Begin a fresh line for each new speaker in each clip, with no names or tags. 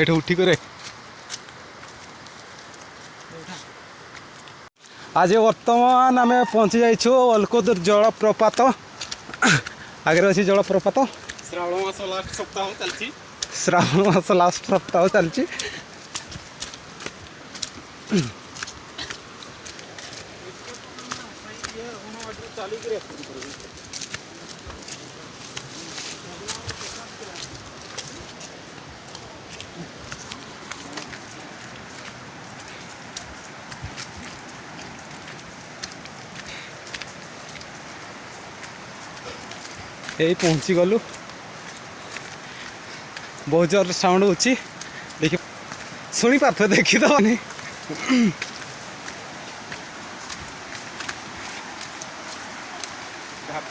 ଏଠି ଉଠିକରେ आज बर्तमान आम पहुँची जाइछु अलकोदर जलप्रपात आगे अच्छी जलप्रपात
श्रावण मास लास्ट सप्ताह चलती
श्रावण मास लास्ट सप्ताह चलती यही पहुँची गलु बहुत जोर साउंड होची देखि शुणी पार्थ देखी तो नहीं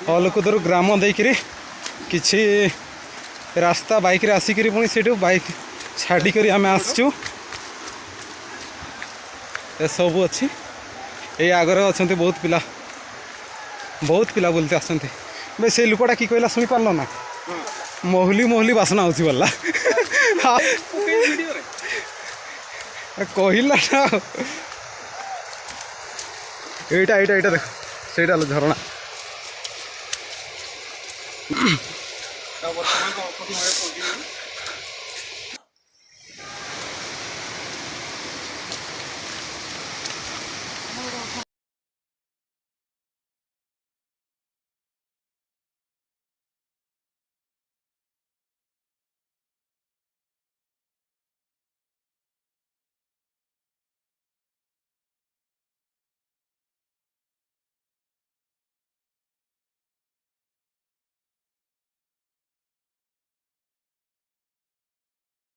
अलकोदर ग्राम देकरी किछि रास्ता बाइक रे आसिक पुणी से बाइक छाड़ी करी आम आसचु सब अच्छी ये आगरे अच्छा बहुत पिला बोलते आसते बे से लुकटा कि कहला शुणी पार्ल ना मोहली मोहली बासना होची बोला कहला ना एटा एटा एटा देख सेटा झरणा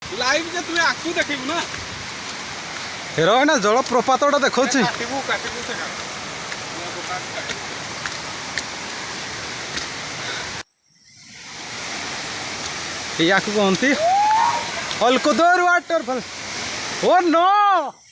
लाइव जे तुमे आकु देखिबु ना
हेरो ना जलप्रपातटा देखौछि
काटिबु से
या कहती अलकोदर वाटरफॉल ओ नो